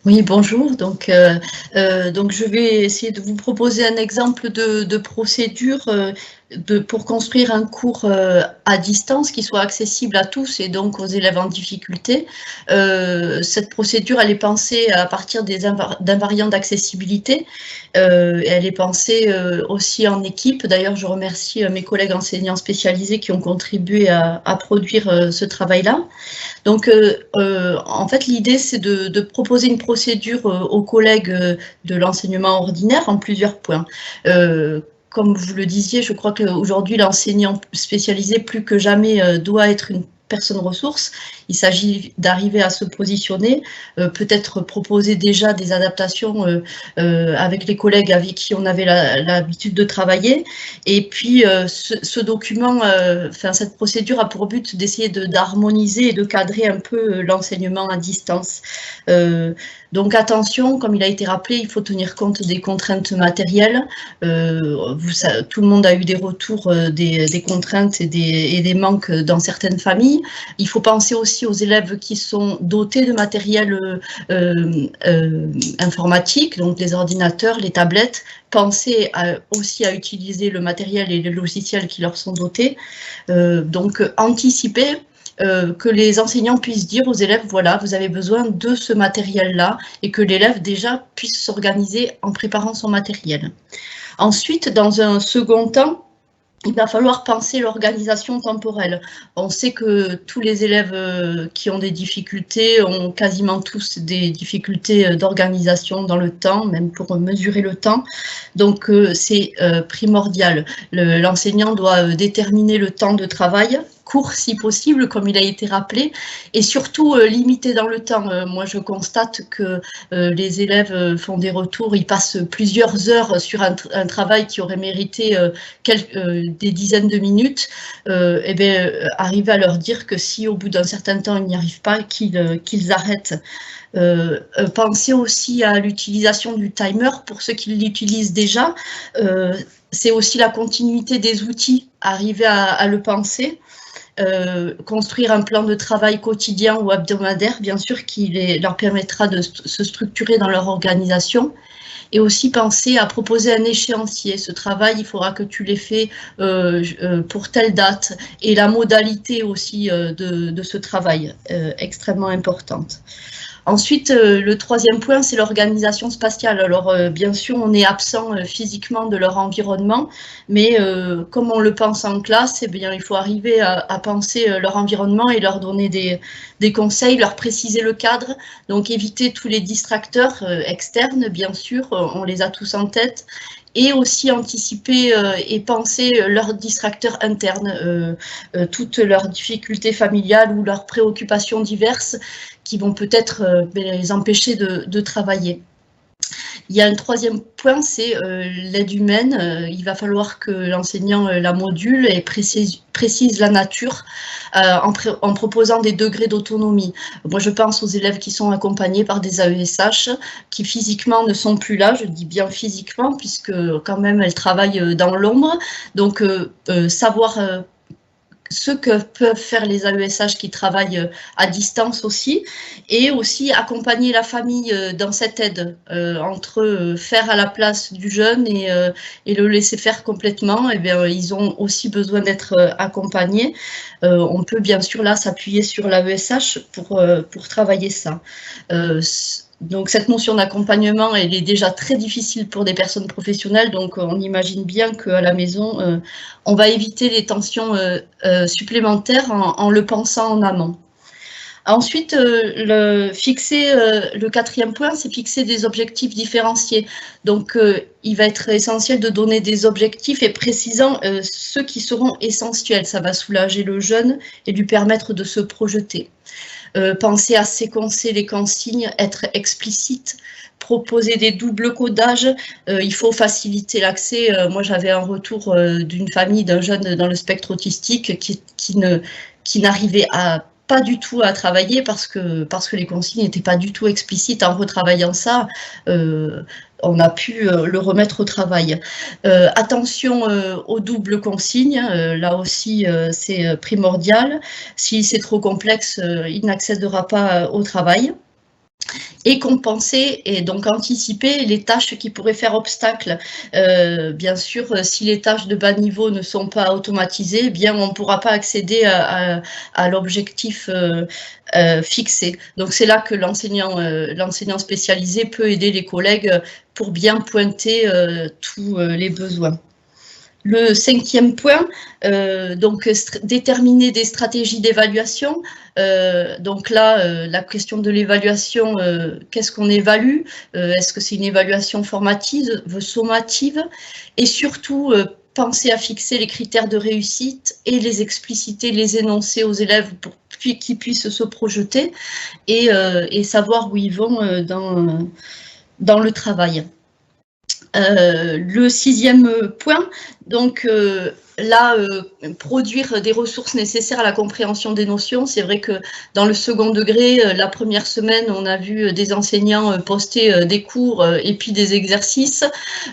Oui, bonjour. Donc je vais essayer de vous proposer un exemple de procédure pour construire un cours à distance qui soit accessible à tous et donc aux élèves en difficulté. Cette procédure, elle est pensée à partir d'invariants d'accessibilité. Elle est pensée aussi en équipe. D'ailleurs, je remercie mes collègues enseignants spécialisés qui ont contribué à produire ce travail-là. En fait, l'idée, c'est de proposer une procédure aux collègues de l'enseignement ordinaire en plusieurs points. Comme vous le disiez, je crois qu'aujourd'hui, l'enseignant spécialisé, plus que jamais, doit être une personne ressource. Il s'agit d'arriver à se positionner, peut-être proposer déjà des adaptations avec les collègues avec qui on avait l'habitude de travailler. Et puis, ce document, cette procédure a pour but d'essayer d'harmoniser et de cadrer un peu l'enseignement à distance. Donc attention, comme il a été rappelé, il faut tenir compte des contraintes matérielles. Tout le monde a eu des retours des contraintes et des manques dans certaines familles. Il faut penser aussi aux élèves qui sont dotés de matériel informatique, donc les ordinateurs, les tablettes. Pensez aussi à utiliser le matériel et les logiciels qui leur sont dotés. Donc anticiper que les enseignants puissent dire aux élèves, voilà, vous avez besoin de ce matériel-là, et que l'élève déjà puisse s'organiser en préparant son matériel. Ensuite, dans un second temps, il va falloir penser l'organisation temporelle. On sait que tous les élèves qui ont des difficultés ont quasiment tous des difficultés d'organisation dans le temps, même pour mesurer le temps. Donc c'est primordial. L'enseignant doit déterminer le temps de travail, court si possible, comme il a été rappelé, et surtout limité dans le temps. Moi, je constate que les élèves font des retours, ils passent plusieurs heures sur un travail qui aurait mérité des dizaines de minutes, arriver à leur dire que si au bout d'un certain temps ils n'y arrivent pas, qu'ils arrêtent. Pensez aussi à l'utilisation du timer pour ceux qui l'utilisent déjà. C'est aussi la continuité des outils, arriver à le penser. Construire un plan de travail quotidien ou hebdomadaire, bien sûr, qui leur permettra de se structurer dans leur organisation. Et aussi penser à proposer un échéancier. Ce travail, il faudra que tu l'aies fait pour telle date. Et la modalité aussi de ce travail, extrêmement importante. Ensuite, le troisième point, c'est l'organisation spatiale. Alors, bien sûr, on est absent physiquement de leur environnement, mais comme on le pense en classe, eh bien, il faut arriver à penser leur environnement et leur donner des conseils, leur préciser le cadre. Donc, éviter tous les distracteurs externes, bien sûr, on les a tous en tête. Et aussi anticiper et penser leurs distracteurs internes, toutes leurs difficultés familiales ou leurs préoccupations diverses qui vont peut-être les empêcher de travailler. Il y a un troisième point, c'est l'aide humaine. Il va falloir que l'enseignant la module et précise la nature en proposant des degrés d'autonomie. Moi, je pense aux élèves qui sont accompagnés par des AESH qui physiquement ne sont plus là, je dis bien physiquement, puisque quand même elles travaillent dans l'ombre. Donc, savoir ce que peuvent faire les AESH qui travaillent à distance aussi, et aussi accompagner la famille dans cette aide entre faire à la place du jeune et le laisser faire complètement. Eh bien, ils ont aussi besoin d'être accompagnés. On peut bien sûr là s'appuyer sur l'AESH pour travailler ça. Donc cette notion d'accompagnement, elle est déjà très difficile pour des personnes professionnelles, donc on imagine bien qu'à la maison, on va éviter des tensions supplémentaires en le pensant en amont. Ensuite, le quatrième point, c'est fixer des objectifs différenciés. Donc, il va être essentiel de donner des objectifs et précisant ceux qui seront essentiels. Ça va soulager le jeune et lui permettre de se projeter. Penser à séquencer les consignes, être explicite, proposer des doubles codages, il faut faciliter l'accès. Moi, j'avais un retour d'une famille, d'un jeune dans le spectre autistique qui n'arrivait pas du tout à travailler parce que les consignes n'étaient pas du tout explicites. En retravaillant ça, on a pu le remettre au travail. Attention aux doubles consignes, là aussi c'est primordial. Si c'est trop complexe, il n'accédera pas au travail. et compenser et donc anticiper les tâches qui pourraient faire obstacle. Bien sûr, si les tâches de bas niveau ne sont pas automatisées, eh bien on ne pourra pas accéder à l'objectif fixé. Donc c'est là que l'enseignant spécialisé peut aider les collègues pour bien pointer tous les besoins. Le 5e point, donc déterminer des stratégies d'évaluation. Donc là, la question de l'évaluation, qu'est-ce qu'on évalue? Est-ce que c'est une évaluation formative, sommative? Et surtout, penser à fixer les critères de réussite et les expliciter, les énoncer aux élèves pour qu'ils puissent se projeter et savoir où ils vont dans le travail. Le 6e point, donc là, produire des ressources nécessaires à la compréhension des notions. C'est vrai que dans le second degré, la première semaine, on a vu des enseignants poster des cours et puis des exercices.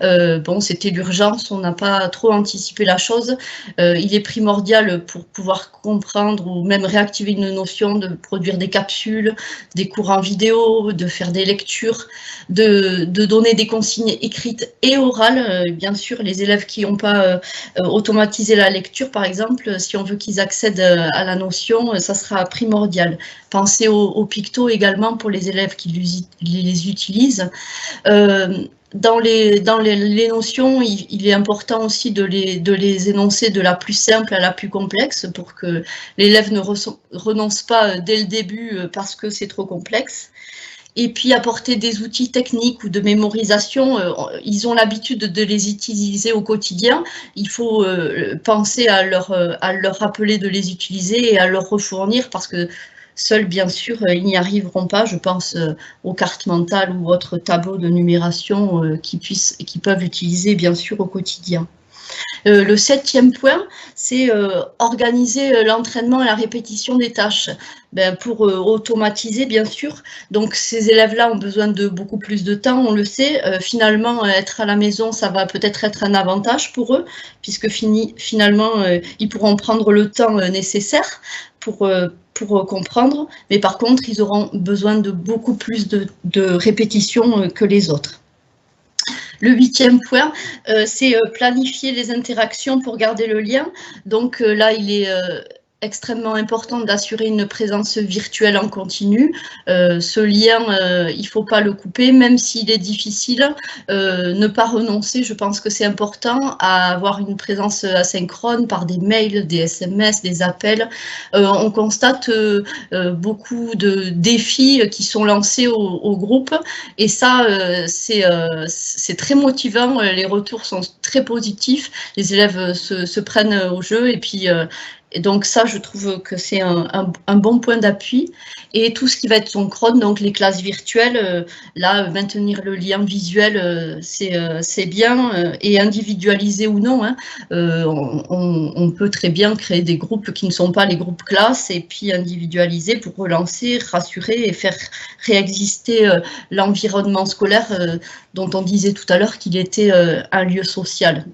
Bon, c'était l'urgence, on n'a pas trop anticipé la chose. Il est primordial pour pouvoir comprendre ou même réactiver une notion de produire des capsules, des cours en vidéo, de faire des lectures, de donner des consignes écrites et orales. Bien sûr, les élèves qui n'ont pas automatiser la lecture, par exemple, si on veut qu'ils accèdent à la notion, ça sera primordial. Pensez aux pictos également pour les élèves qui les utilisent. Dans les notions, il est important aussi de les énoncer de la plus simple à la plus complexe pour que l'élève ne renonce pas dès le début parce que c'est trop complexe. Et puis apporter des outils techniques ou de mémorisation, ils ont l'habitude de les utiliser au quotidien. Il faut penser à leur rappeler de les utiliser et à leur refournir parce que seuls, bien sûr, ils n'y arriveront pas. Je pense aux cartes mentales ou autres tableaux de numération qu'ils peuvent utiliser, bien sûr, au quotidien. Le 7e point, c'est organiser l'entraînement et la répétition des tâches. Pour automatiser, bien sûr. Donc, ces élèves-là ont besoin de beaucoup plus de temps, on le sait. Finalement, être à la maison, ça va peut-être être un avantage pour eux, puisque finalement, ils pourront prendre le temps nécessaire pour comprendre. Mais par contre, ils auront besoin de beaucoup plus de répétitions que les autres. Le 8e point, c'est planifier les interactions pour garder le lien. Donc là, il est extrêmement important d'assurer une présence virtuelle en continu. Ce lien, il ne faut pas le couper, même s'il est difficile. Ne pas renoncer, je pense que c'est important, à avoir une présence asynchrone par des mails, des SMS, des appels. On constate beaucoup de défis qui sont lancés au groupe et ça, c'est très motivant. Les retours sont très positifs. Les élèves se prennent au jeu et puis et donc ça, je trouve que c'est un bon point d'appui. Et tout ce qui va être synchrone, donc les classes virtuelles, là, maintenir le lien visuel, c'est bien. Et individualisé ou non, hein, on peut très bien créer des groupes qui ne sont pas les groupes classes et puis individualiser pour relancer, rassurer et faire réexister l'environnement scolaire dont on disait tout à l'heure qu'il était un lieu social.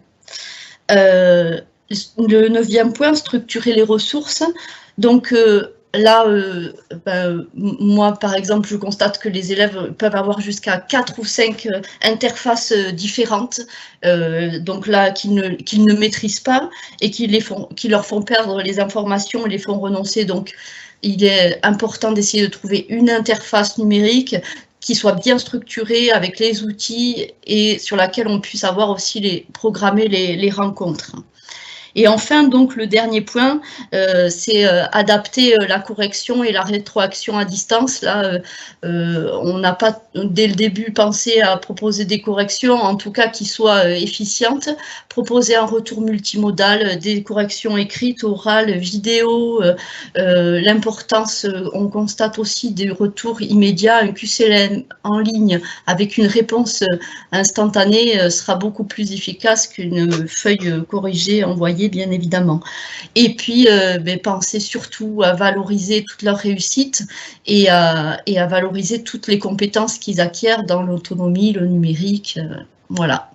Le 9e point, structurer les ressources. Donc là, moi, par exemple, je constate que les élèves peuvent avoir jusqu'à 4 ou 5 interfaces différentes, donc là, qu'ils ne maîtrisent pas et qui leur font perdre les informations et les font renoncer. Donc, il est important d'essayer de trouver une interface numérique qui soit bien structurée avec les outils et sur laquelle on puisse avoir aussi programmer les rencontres. Et enfin, donc, le dernier point, c'est adapter la correction et la rétroaction à distance. Là, on n'a pas, dès le début, pensé à proposer des corrections, en tout cas qui soient efficientes, proposer un retour multimodal, des corrections écrites, orales, vidéo, l'importance, on constate aussi des retours immédiats, un QCLM en ligne avec une réponse instantanée sera beaucoup plus efficace qu'une feuille corrigée envoyée, bien évidemment. Et puis, penser surtout à valoriser toute leur réussite et à valoriser toutes les compétences qu'ils acquièrent dans l'autonomie, le numérique, voilà.